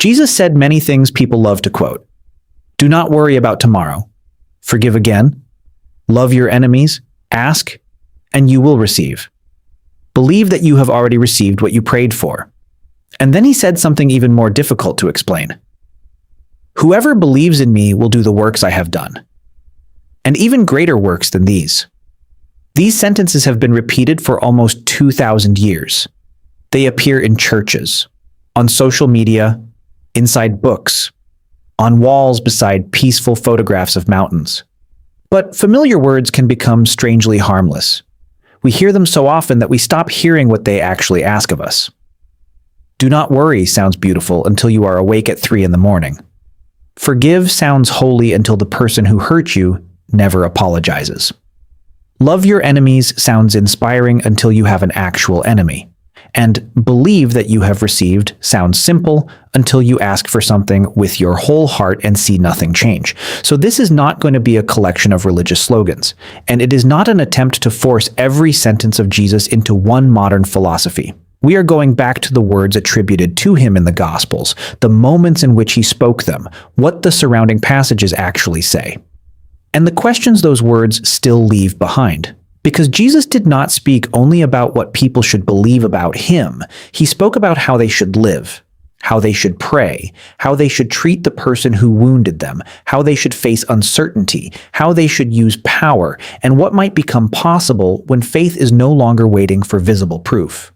Jesus said many things people love to quote. Do not worry about tomorrow. Forgive again. Love your enemies. Ask, and you will receive. Believe that you have already received what you prayed for. And then he said something even more difficult to explain. Whoever believes in me will do the works I have done, and even greater works than these. These sentences have been repeated for almost 2,000 years. They appear in churches, on social media, inside books, on walls beside peaceful photographs of mountains. But familiar words can become strangely harmless. We hear them so often that we stop hearing what they actually ask of us. Do not worry sounds beautiful until you are awake at 3 in the morning. Forgive sounds holy until the person who hurt you never apologizes. Love your enemies sounds inspiring until you have an actual enemy. And believe that you have received sounds simple until you ask for something with your whole heart and see nothing change. So this is not going to be a collection of religious slogans, and it is not an attempt to force every sentence of Jesus into one modern philosophy. We are going back to the words attributed to him in the Gospels, the moments in which he spoke them, what the surrounding passages actually say, and the questions those words still leave behind. Because Jesus did not speak only about what people should believe about him. He spoke about how they should live, how they should pray, how they should treat the person who wounded them, how they should face uncertainty, how they should use power, and what might become possible when faith is no longer waiting for visible proof.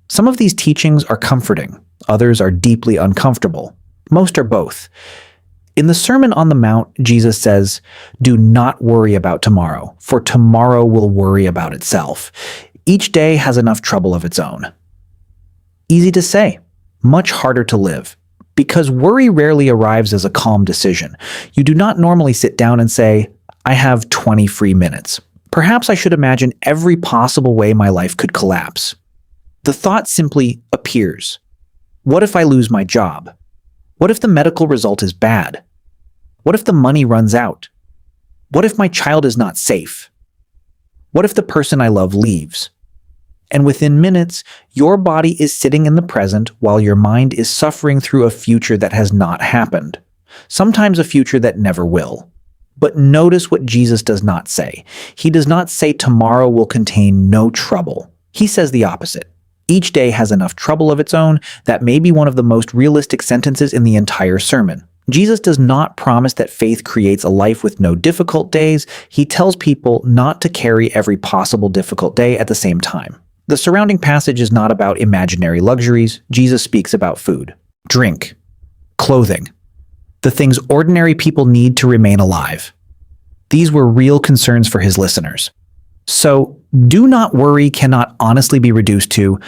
Some of these teachings are comforting, others are deeply uncomfortable. Most are both. In the Sermon on the Mount, Jesus says, "Do not worry about tomorrow, for tomorrow will worry about itself. Each day has enough trouble of its own." Easy to say, much harder to live, because worry rarely arrives as a calm decision. You do not normally sit down and say, "I have 20 free minutes. Perhaps I should imagine every possible way my life could collapse." The thought simply appears. What if I lose my job? What if the medical result is bad? What if the money runs out? What if my child is not safe? What if the person I love leaves? And within minutes, your body is sitting in the present while your mind is suffering through a future that has not happened, sometimes a future that never will. But notice what Jesus does not say. He does not say tomorrow will contain no trouble. He says the opposite. Each day has enough trouble of its own. That may be one of the most realistic sentences in the entire sermon. Jesus does not promise that faith creates a life with no difficult days. He tells people not to carry every possible difficult day at the same time. The surrounding passage is not about imaginary luxuries. Jesus speaks about food, drink, clothing, the things ordinary people need to remain alive. These were real concerns for his listeners. So, do not worry cannot honestly be reduced to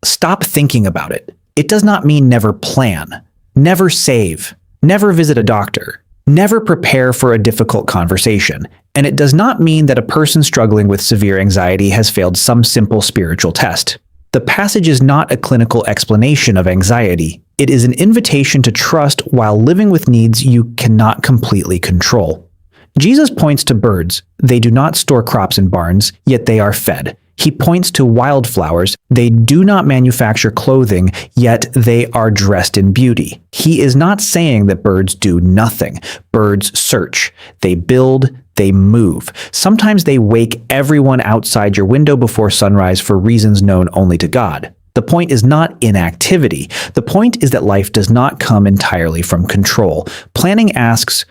stop thinking about it. It does not mean never plan, never save, never visit a doctor, never prepare for a difficult conversation, and it does not mean that a person struggling with severe anxiety has failed some simple spiritual test. The passage is not a clinical explanation of anxiety. It is an invitation to trust while living with needs you cannot completely control. Jesus points to birds. They do not store crops in barns, yet they are fed. He points to wildflowers. They do not manufacture clothing, yet they are dressed in beauty. He is not saying that birds do nothing. Birds search. They build. They move. Sometimes they wake everyone outside your window before sunrise for reasons known only to God. The point is not inactivity. The point is that life does not come entirely from control. Planning asks,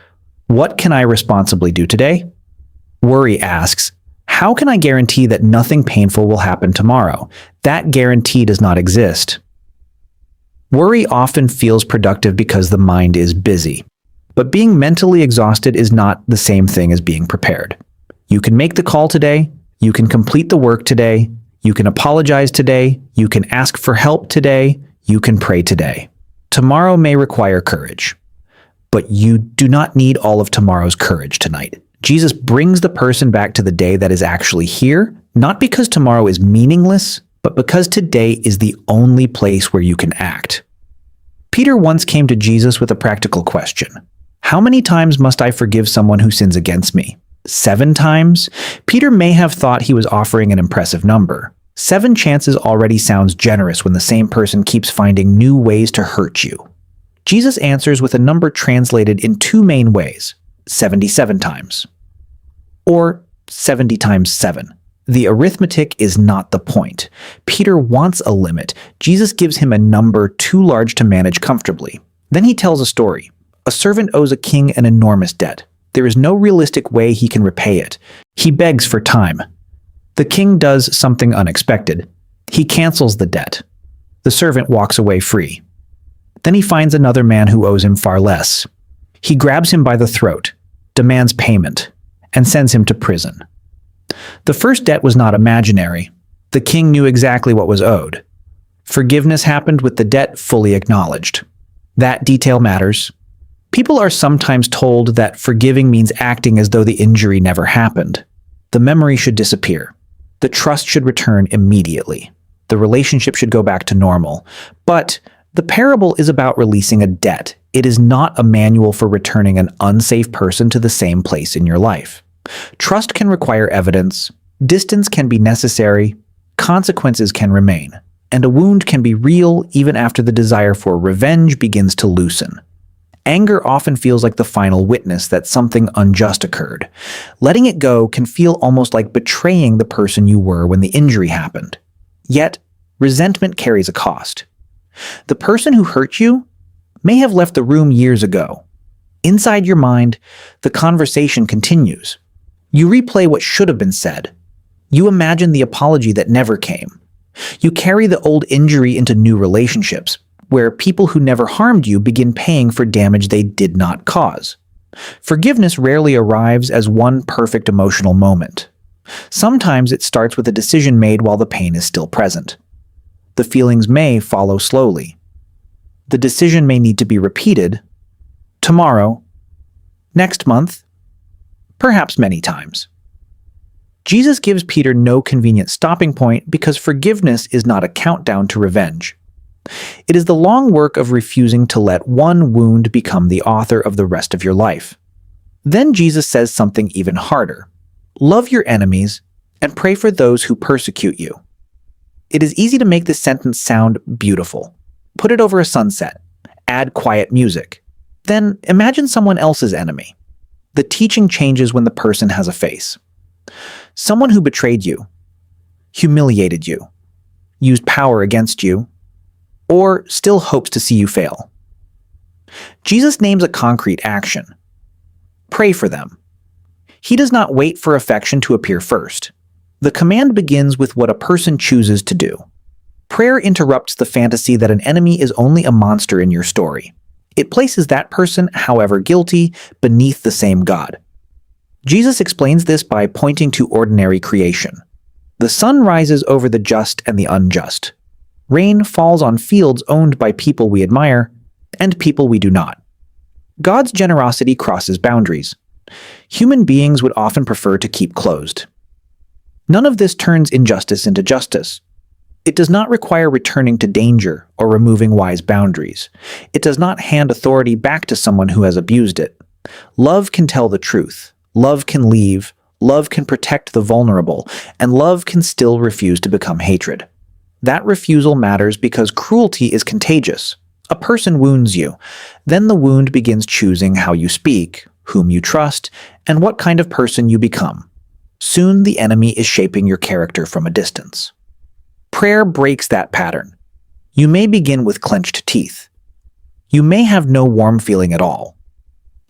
what can I responsibly do today? Worry asks, how can I guarantee that nothing painful will happen tomorrow? That guarantee does not exist. Worry often feels productive because the mind is busy. But being mentally exhausted is not the same thing as being prepared. You can make the call today. You can complete the work today. You can apologize today. You can ask for help today. You can pray today. Tomorrow may require courage, but you do not need all of tomorrow's courage tonight. Jesus brings the person back to the day that is actually here, not because tomorrow is meaningless, but because today is the only place where you can act. Peter once came to Jesus with a practical question. How many times must I forgive someone who sins against me? 7 times? Peter may have thought he was offering an impressive number. 7 chances already sounds generous when the same person keeps finding new ways to hurt you. Jesus answers with a number translated in two main ways, 77 times, or 70 times 7. The arithmetic is not the point. Peter wants a limit. Jesus gives him a number too large to manage comfortably. Then he tells a story. A servant owes a king an enormous debt. There is no realistic way he can repay it. He begs for time. The king does something unexpected. He cancels the debt. The servant walks away free. Then he finds another man who owes him far less. He grabs him by the throat, demands payment, and sends him to prison. The first debt was not imaginary. The king knew exactly what was owed. Forgiveness happened with the debt fully acknowledged. That detail matters. People are sometimes told that forgiving means acting as though the injury never happened. The memory should disappear. The trust should return immediately. The relationship should go back to normal. But the parable is about releasing a debt. It is not a manual for returning an unsafe person to the same place in your life. Trust can require evidence, distance can be necessary, consequences can remain, and a wound can be real even after the desire for revenge begins to loosen. Anger often feels like the final witness that something unjust occurred. Letting it go can feel almost like betraying the person you were when the injury happened. Yet, resentment carries a cost. The person who hurt you may have left the room years ago. Inside your mind, the conversation continues. You replay what should have been said. You imagine the apology that never came. You carry the old injury into new relationships, where people who never harmed you begin paying for damage they did not cause. Forgiveness rarely arrives as one perfect emotional moment. Sometimes it starts with a decision made while the pain is still present. The feelings may follow slowly. The decision may need to be repeated tomorrow, next month, perhaps many times. Jesus gives Peter no convenient stopping point because forgiveness is not a countdown to revenge. It is the long work of refusing to let one wound become the author of the rest of your life. Then Jesus says something even harder. Love your enemies and pray for those who persecute you. It is easy to make this sentence sound beautiful. Put it over a sunset. Add quiet music. Then imagine someone else's enemy. The teaching changes when the person has a face. Someone who betrayed you, humiliated you, used power against you, or still hopes to see you fail. Jesus names a concrete action. Pray for them. He does not wait for affection to appear first. The command begins with what a person chooses to do. Prayer interrupts the fantasy that an enemy is only a monster in your story. It places that person, however guilty, beneath the same God. Jesus explains this by pointing to ordinary creation. The sun rises over the just and the unjust. Rain falls on fields owned by people we admire and people we do not. God's generosity crosses boundaries. Human beings would often prefer to keep closed. None of this turns injustice into justice. It does not require returning to danger or removing wise boundaries. It does not hand authority back to someone who has abused it. Love can tell the truth. Love can leave. Love can protect the vulnerable. And love can still refuse to become hatred. That refusal matters because cruelty is contagious. A person wounds you. Then the wound begins choosing how you speak, whom you trust, and what kind of person you become. Soon the enemy is shaping your character from a distance. Prayer breaks that pattern. You may begin with clenched teeth. You may have no warm feeling at all.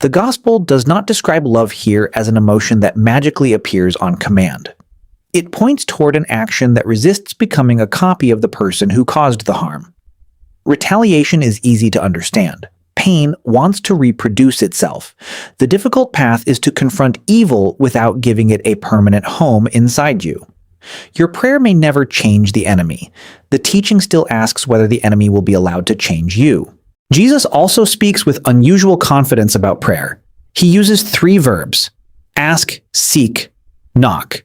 The gospel does not describe love here as an emotion that magically appears on command. It points toward an action that resists becoming a copy of the person who caused the harm. Retaliation is easy to understand. Pain wants to reproduce itself. The difficult path is to confront evil without giving it a permanent home inside you. Your prayer may never change the enemy. The teaching still asks whether the enemy will be allowed to change you. Jesus also speaks with unusual confidence about prayer. He uses 3 verbs: ask, seek, knock.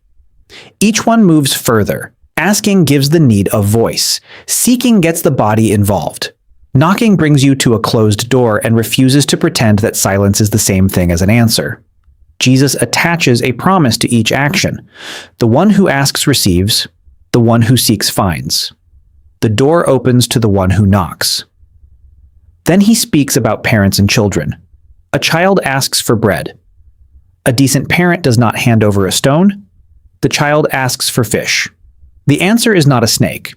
Each one moves further. Asking gives the need a voice. Seeking gets the body involved. Knocking brings you to a closed door and refuses to pretend that silence is the same thing as an answer. Jesus attaches a promise to each action. The one who asks receives. The one who seeks finds. The door opens to the one who knocks. Then he speaks about parents and children. A child asks for bread. A decent parent does not hand over a stone. The child asks for fish. The answer is not a snake.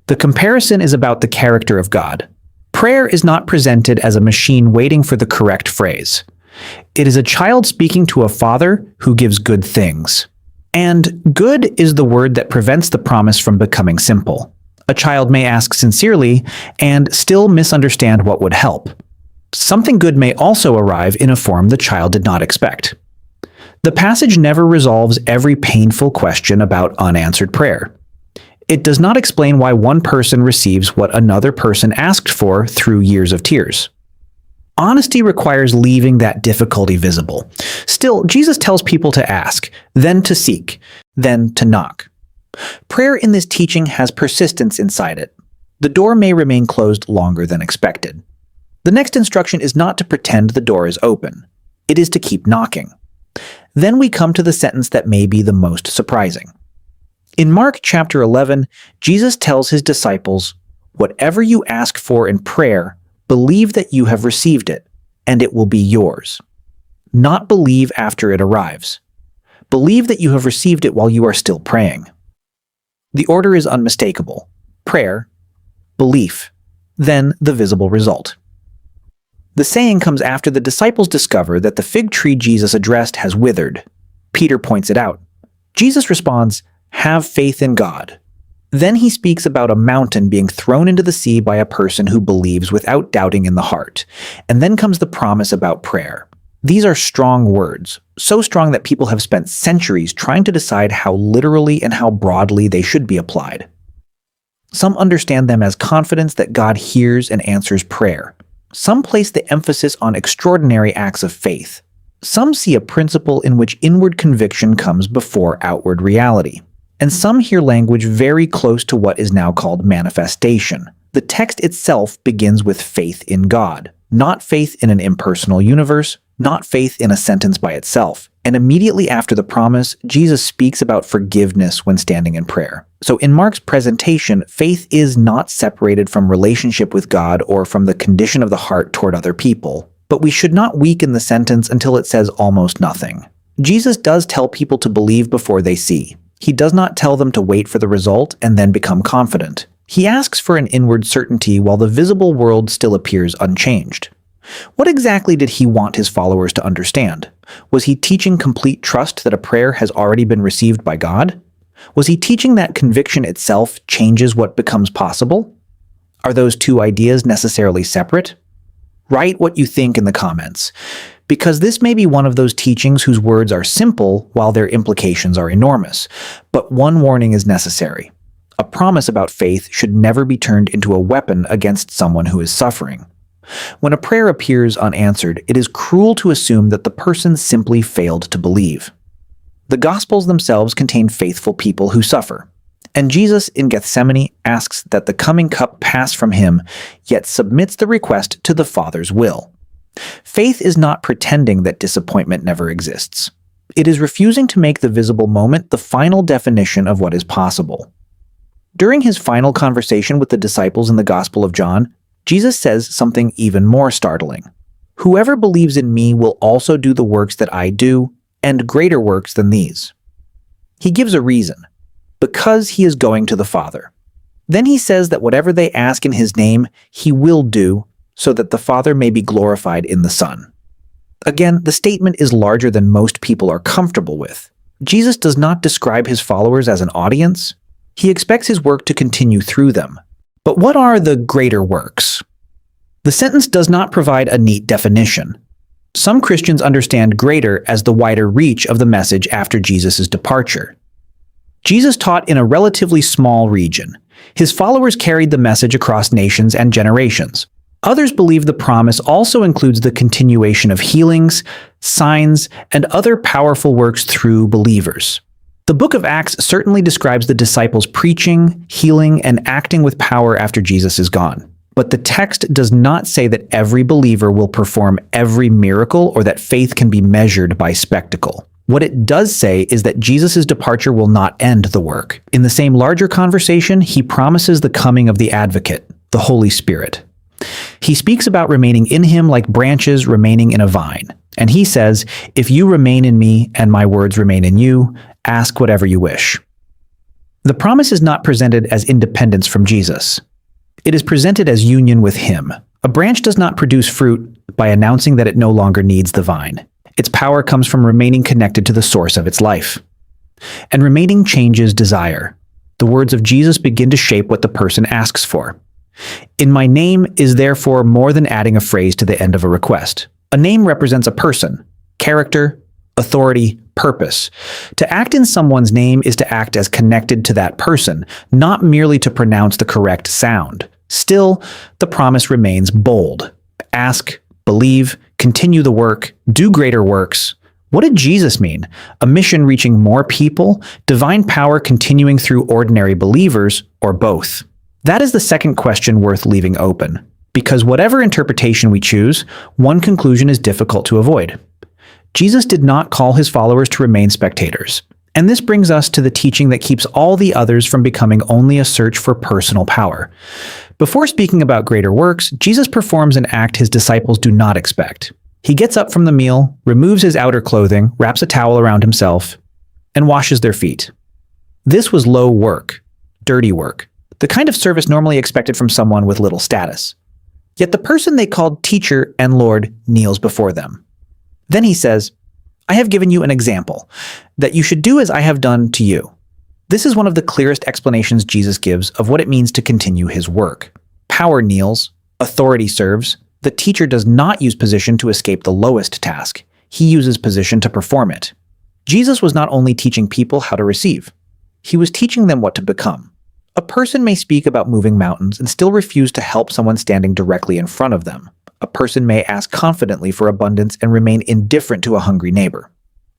The comparison is about the character of God. Prayer is not presented as a machine waiting for the correct phrase. It is a child speaking to a father who gives good things. And good is the word that prevents the promise from becoming simple. A child may ask sincerely and still misunderstand what would help. Something good may also arrive in a form the child did not expect. The passage never resolves every painful question about unanswered prayer. It does not explain why one person receives what another person asked for through years of tears. Honesty requires leaving that difficulty visible. Still, Jesus tells people to ask, then to seek, then to knock. Prayer in this teaching has persistence inside it. The door may remain closed longer than expected. The next instruction is not to pretend the door is open. It is to keep knocking. Then we come to the sentence that may be the most surprising. In Mark chapter 11, Jesus tells his disciples, "Whatever you ask for in prayer, believe that you have received it, and it will be yours." Not believe after it arrives. Believe that you have received it while you are still praying. The order is unmistakable. Prayer, belief, then the visible result. The saying comes after the disciples discover that the fig tree Jesus addressed has withered. Peter points it out. Jesus responds, "Have faith in God." Then he speaks about a mountain being thrown into the sea by a person who believes without doubting in the heart. And then comes the promise about prayer. These are strong words, so strong that people have spent centuries trying to decide how literally and how broadly they should be applied. Some understand them as confidence that God hears and answers prayer. Some place the emphasis on extraordinary acts of faith. Some see a principle in which inward conviction comes before outward reality. And some hear language very close to what is now called manifestation. The text itself begins with faith in God, not faith in an impersonal universe, not faith in a sentence by itself. And immediately after the promise, Jesus speaks about forgiveness when standing in prayer. So in Mark's presentation, faith is not separated from relationship with God or from the condition of the heart toward other people. But we should not weaken the sentence until it says almost nothing. Jesus does tell people to believe before they see. He does not tell them to wait for the result and then become confident. He asks for an inward certainty while the visible world still appears unchanged. What exactly did he want his followers to understand? Was he teaching complete trust that a prayer has already been received by God? Was he teaching that conviction itself changes what becomes possible? Are those two ideas necessarily separate? Write what you think in the comments, because this may be one of those teachings whose words are simple while their implications are enormous. But one warning is necessary. A promise about faith should never be turned into a weapon against someone who is suffering. When a prayer appears unanswered, it is cruel to assume that the person simply failed to believe. The Gospels themselves contain faithful people who suffer. And Jesus in Gethsemane asks that the coming cup pass from him, yet submits the request to the Father's will. Faith is not pretending that disappointment never exists. It is refusing to make the visible moment the final definition of what is possible. During his final conversation with the disciples in the Gospel of John, Jesus says something even more startling. "Whoever believes in me will also do the works that I do, and greater works than these." He gives a reason. Because he is going to the Father. Then he says that whatever they ask in his name, he will do, so that the Father may be glorified in the Son. Again, the statement is larger than most people are comfortable with. Jesus does not describe his followers as an audience. He expects his work to continue through them. But what are the greater works? The sentence does not provide a neat definition. Some Christians understand greater as the wider reach of the message after Jesus' departure. Jesus taught in a relatively small region. His followers carried the message across nations and generations. Others believe the promise also includes the continuation of healings, signs, and other powerful works through believers. The book of Acts certainly describes the disciples preaching, healing, and acting with power after Jesus is gone. But the text does not say that every believer will perform every miracle or that faith can be measured by spectacle. What it does say is that Jesus' departure will not end the work. In the same larger conversation, he promises the coming of the Advocate, the Holy Spirit. He speaks about remaining in him like branches remaining in a vine. And he says, "If you remain in me and my words remain in you, ask whatever you wish." The promise is not presented as independence from Jesus. It is presented as union with him. A branch does not produce fruit by announcing that it no longer needs the vine. Its power comes from remaining connected to the source of its life. And remaining changes desire. The words of Jesus begin to shape what the person asks for. "In my name" is therefore more than adding a phrase to the end of a request. A name represents a person, character, authority, purpose. To act in someone's name is to act as connected to that person, not merely to pronounce the correct sound. Still, the promise remains bold. Ask, believe, continue the work, do greater works. What did Jesus mean? A mission reaching more people, divine power continuing through ordinary believers, or both? That is the second question worth leaving open. Because whatever interpretation we choose, one conclusion is difficult to avoid. Jesus did not call his followers to remain spectators. And this brings us to the teaching that keeps all the others from becoming only a search for personal power. Before speaking about greater works, Jesus performs an act his disciples do not expect. He gets up from the meal, removes his outer clothing, wraps a towel around himself, and washes their feet. This was low work, dirty work, the kind of service normally expected from someone with little status. Yet the person they called teacher and Lord kneels before them. Then he says, "I have given you an example, that you should do as I have done to you." This is one of the clearest explanations Jesus gives of what it means to continue his work. Power kneels, authority serves. The teacher does not use position to escape the lowest task. He uses position to perform it. Jesus was not only teaching people how to receive, he was teaching them what to become. A person may speak about moving mountains and still refuse to help someone standing directly in front of them. A person may ask confidently for abundance and remain indifferent to a hungry neighbor.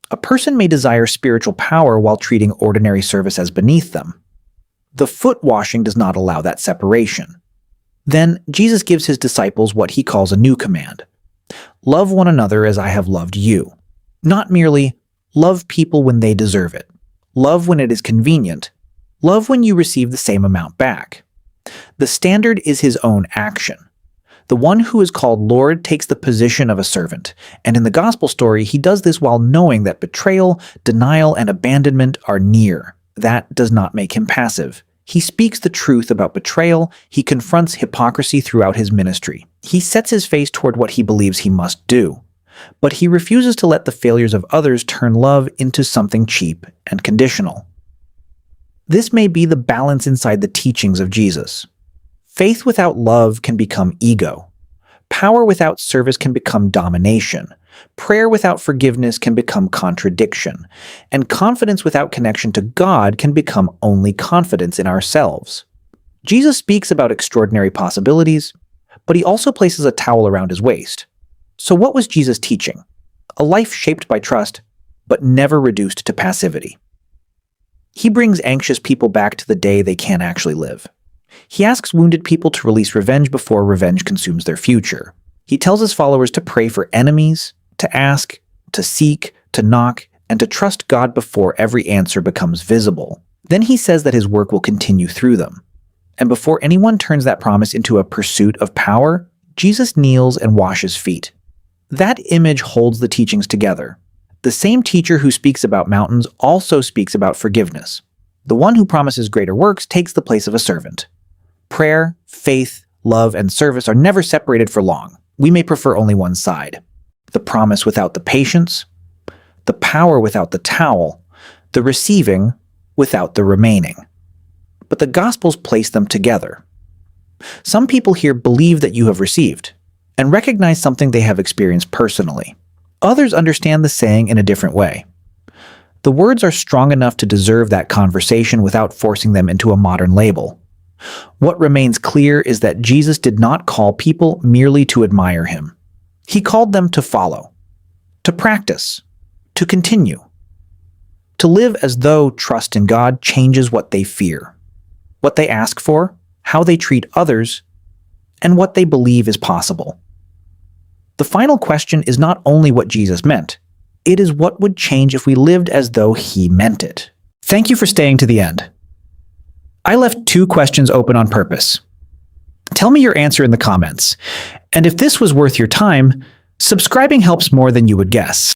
A person may desire spiritual power while treating ordinary service as beneath them. The foot washing does not allow that separation. Then Jesus gives his disciples what he calls a new command. Love one another as I have loved you. Not merely love people when they deserve it. Love when it is convenient. Love when you receive the same amount back. The standard is his own action. The one who is called Lord takes the position of a servant, and in the gospel story, he does this while knowing that betrayal, denial, and abandonment are near. That does not make him passive. He speaks the truth about betrayal. He confronts hypocrisy throughout his ministry. He sets his face toward what he believes he must do. But he refuses to let the failures of others turn love into something cheap and conditional. This may be the balance inside the teachings of Jesus. Faith without love can become ego. Power without service can become domination. Prayer without forgiveness can become contradiction. And confidence without connection to God can become only confidence in ourselves. Jesus speaks about extraordinary possibilities, but he also places a towel around his waist. So what was Jesus teaching? A life shaped by trust, but never reduced to passivity. He brings anxious people back to the day they can't actually live. He asks wounded people to release revenge before revenge consumes their future. He tells his followers to pray for enemies, to ask, to seek, to knock, and to trust God before every answer becomes visible. Then he says that his work will continue through them. And before anyone turns that promise into a pursuit of power, Jesus kneels and washes feet. That image holds the teachings together. The same teacher who speaks about mountains also speaks about forgiveness. The one who promises greater works takes the place of a servant. Prayer, faith, love, and service are never separated for long. We may prefer only one side. The promise without the patience, the power without the towel, the receiving without the remaining. But the Gospels place them together. Some people here believe that you have received and recognize something they have experienced personally. Others understand the saying in a different way. The words are strong enough to deserve that conversation without forcing them into a modern label. What remains clear is that Jesus did not call people merely to admire him. He called them to follow, to practice, to continue, to live as though trust in God changes what they fear, what they ask for, how they treat others, and what they believe is possible. The final question is not only what Jesus meant, it is what would change if we lived as though he meant it. Thank you for staying to the end. I left 2 questions open on purpose. Tell me your answer in the comments. And if this was worth your time, subscribing helps more than you would guess.